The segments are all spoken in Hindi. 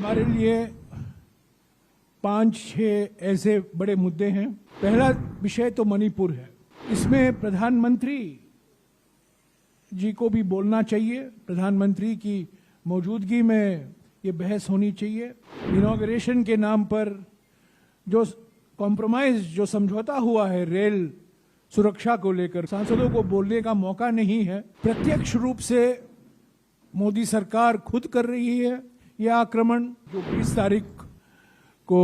हमारे लिए 5-6 ऐसे बड़े मुद्दे हैं। पहला विषय तो मणिपुर है। इसमें प्रधानमंत्री जी को भी बोलना चाहिए। प्रधानमंत्री की मौजूदगी में ये बहस होनी चाहिए। इनॉग्रेशन के नाम पर जो कॉम्प्रोमाइज, जो समझौता हुआ है रेल सुरक्षा को लेकर, सांसदों को बोलने का मौका नहीं है। प्रत्यक्ष रूप से मोदी सरकार खुद कर रही है यह आक्रमण। जो 20 तारीख को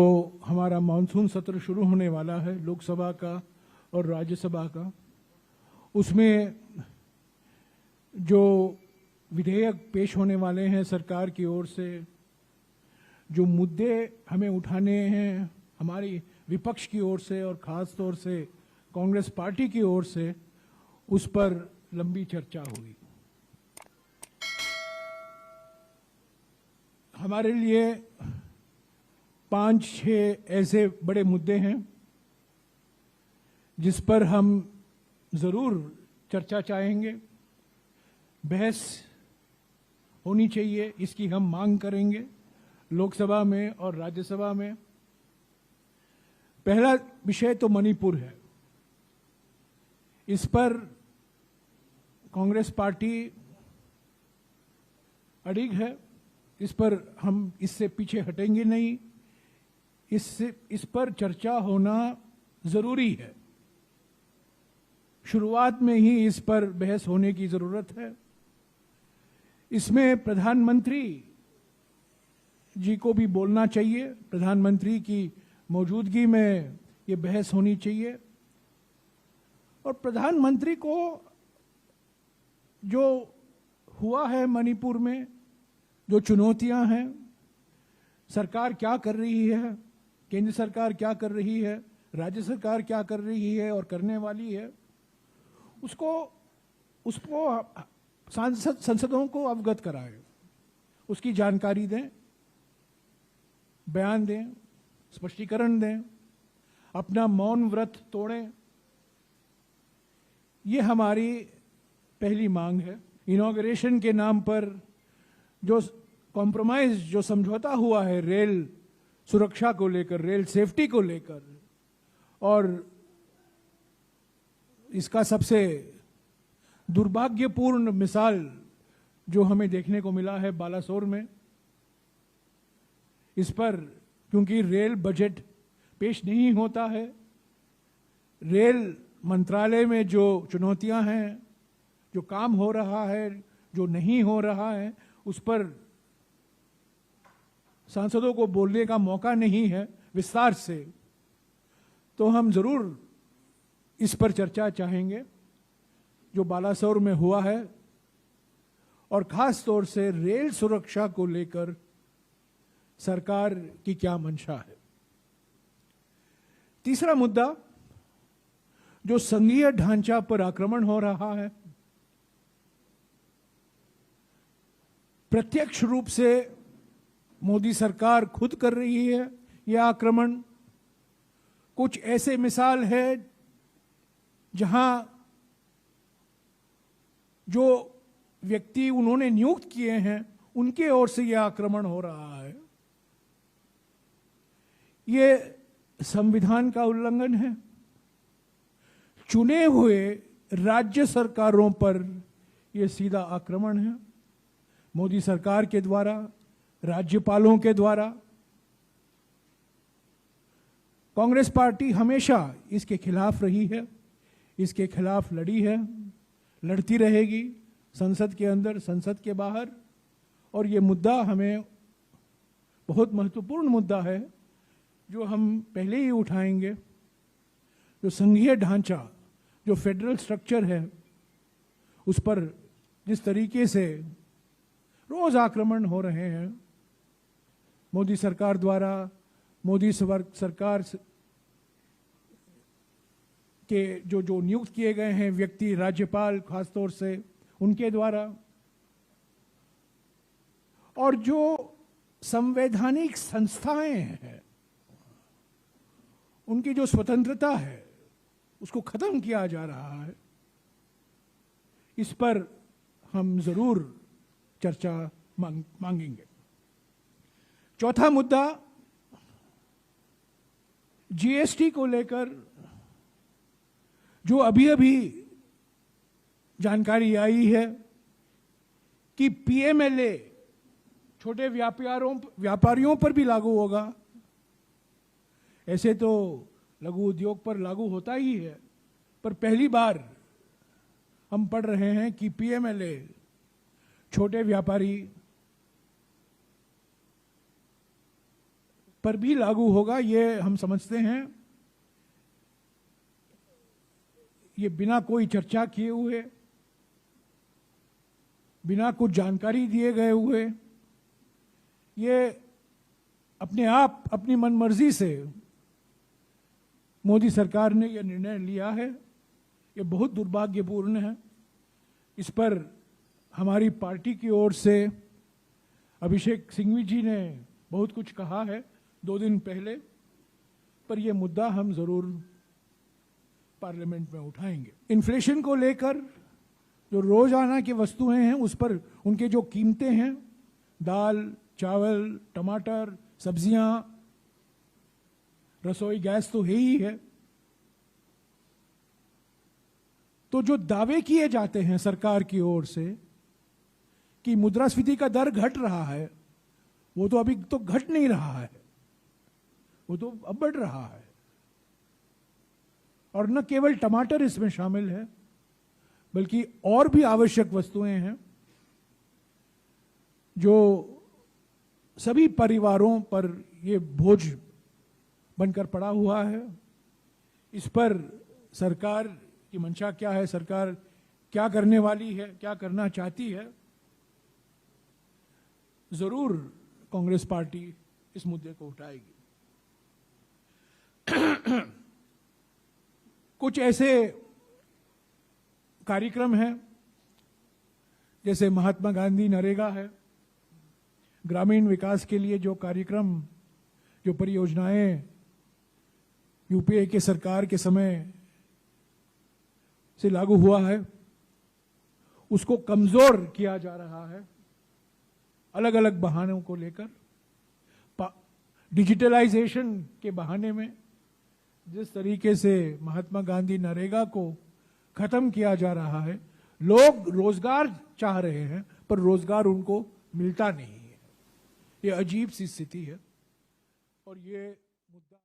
हमारा मानसून सत्र शुरू होने वाला है, लोकसभा का और राज्यसभा का, उसमें जो विधेयक पेश होने वाले हैं सरकार की ओर से, जो मुद्दे हमें उठाने हैं हमारी विपक्ष की ओर से और खास तौर से कांग्रेस पार्टी की ओर से, उस पर लंबी चर्चा हुई। हमारे लिए 5-6 ऐसे बड़े मुद्दे हैं जिस पर हम जरूर चर्चा चाहेंगे, बहस होनी चाहिए, इसकी हम मांग करेंगे लोकसभा में और राज्यसभा में। पहला विषय तो मणिपुर है। इस पर कांग्रेस पार्टी अड़िग है। इस पर हम इससे पीछे हटेंगे नहीं। इस पर चर्चा होना जरूरी है। शुरुआत में ही इस पर बहस होने की जरूरत है। इसमें प्रधानमंत्री जी को भी बोलना चाहिए। प्रधानमंत्री की मौजूदगी में ये बहस होनी चाहिए। और प्रधानमंत्री को जो हुआ है मणिपुर में, जो चुनौतियां हैं, सरकार क्या कर रही है, केंद्र सरकार क्या कर रही है, राज्य सरकार क्या कर रही है और करने वाली है, उसको सांसदों को अवगत कराएं, उसकी जानकारी दें, बयान दें, स्पष्टीकरण दें, अपना मौन व्रत तोड़ें। ये हमारी पहली मांग है। इनॉग्रेशन के नाम पर जो कॉम्प्रोमाइज, जो समझौता हुआ है रेल सुरक्षा को लेकर, रेल सेफ्टी को लेकर, और इसका सबसे दुर्भाग्यपूर्ण मिसाल जो हमें देखने को मिला है बालासोर में, इस पर क्योंकि रेल बजट पेश नहीं होता है, रेल मंत्रालय में जो चुनौतियां हैं, जो काम हो रहा है, जो नहीं हो रहा है, उस पर सांसदों को बोलने का मौका नहीं है विस्तार से, तो हम जरूर इस पर चर्चा चाहेंगे जो बालासोर में हुआ है, और खास तौर से रेल सुरक्षा को लेकर सरकार की क्या मंशा है। तीसरा मुद्दा जो संघीय ढांचा पर आक्रमण हो रहा है, प्रत्यक्ष रूप से मोदी सरकार खुद कर रही है यह आक्रमण। कुछ ऐसे मिसाल है जहां जो व्यक्ति उन्होंने नियुक्त किए हैं उनके ओर से यह आक्रमण हो रहा है। ये संविधान का उल्लंघन है। चुने हुए राज्य सरकारों पर यह सीधा आक्रमण है, मोदी सरकार के द्वारा, राज्यपालों के द्वारा। कांग्रेस पार्टी हमेशा इसके खिलाफ रही है, इसके खिलाफ लड़ी है, लड़ती रहेगी, संसद के अंदर, संसद के बाहर। और ये मुद्दा हमें बहुत महत्वपूर्ण मुद्दा है जो हम पहले ही उठाएंगे। जो संघीय ढांचा, जो फेडरल स्ट्रक्चर है, उस पर जिस तरीके से रोज आक्रमण हो रहे हैं मोदी सरकार द्वारा, मोदी सरकार के जो नियुक्त किए गए हैं व्यक्ति, राज्यपाल खासतौर से, उनके द्वारा, और जो संवैधानिक संस्थाएं हैं उनकी जो स्वतंत्रता है उसको खत्म किया जा रहा है। इस पर हम जरूर चर्चा मांगेंगे। चौथा मुद्दा जीएसटी को लेकर जो अभी अभी जानकारी आई है कि पीएमएलए छोटे व्यापारियों पर भी लागू होगा। ऐसे तो लघु उद्योग पर लागू होता ही है, पर पहली बार हम पढ़ रहे हैं कि पीएमएलए छोटे व्यापारी पर भी लागू होगा। ये हम समझते हैं ये बिना कोई चर्चा किए हुए, बिना कुछ जानकारी दिए गए हुए, ये अपने आप अपनी मनमर्जी से मोदी सरकार ने यह निर्णय लिया है। ये बहुत दुर्भाग्यपूर्ण है। इस पर हमारी पार्टी की ओर से अभिषेक सिंघवी जी ने बहुत कुछ कहा है 2 दिन पहले, पर यह मुद्दा हम जरूर पार्लियामेंट में उठाएंगे। इन्फ्लेशन को लेकर जो रोजाना की वस्तुएं हैं उस पर उनके जो कीमतें हैं, दाल, चावल, टमाटर, सब्जियां, रसोई गैस तो है ही है, तो जो दावे किए जाते हैं सरकार की ओर से कि मुद्रास्फीति का दर घट रहा है, वो तो अभी तो घट नहीं रहा है, वो तो अब बढ़ रहा है। और न केवल टमाटर इसमें शामिल है, बल्कि और भी आवश्यक वस्तुएं हैं जो सभी परिवारों पर ये बोझ बनकर पड़ा हुआ है। इस पर सरकार की मंशा क्या है, सरकार क्या करने वाली है, क्या करना चाहती है, जरूर कांग्रेस पार्टी इस मुद्दे को उठाएगी। कुछ ऐसे कार्यक्रम हैं जैसे महात्मा गांधी नरेगा है, ग्रामीण विकास के लिए जो कार्यक्रम, जो परियोजनाएं यूपीए के सरकार के समय से लागू हुआ है, उसको कमजोर किया जा रहा है अलग अलग बहानों को लेकर। डिजिटलाइजेशन के बहाने में जिस तरीके से महात्मा गांधी नरेगा को खत्म किया जा रहा है, लोग रोजगार चाह रहे हैं पर रोजगार उनको मिलता नहीं है। ये अजीब सी स्थिति है और ये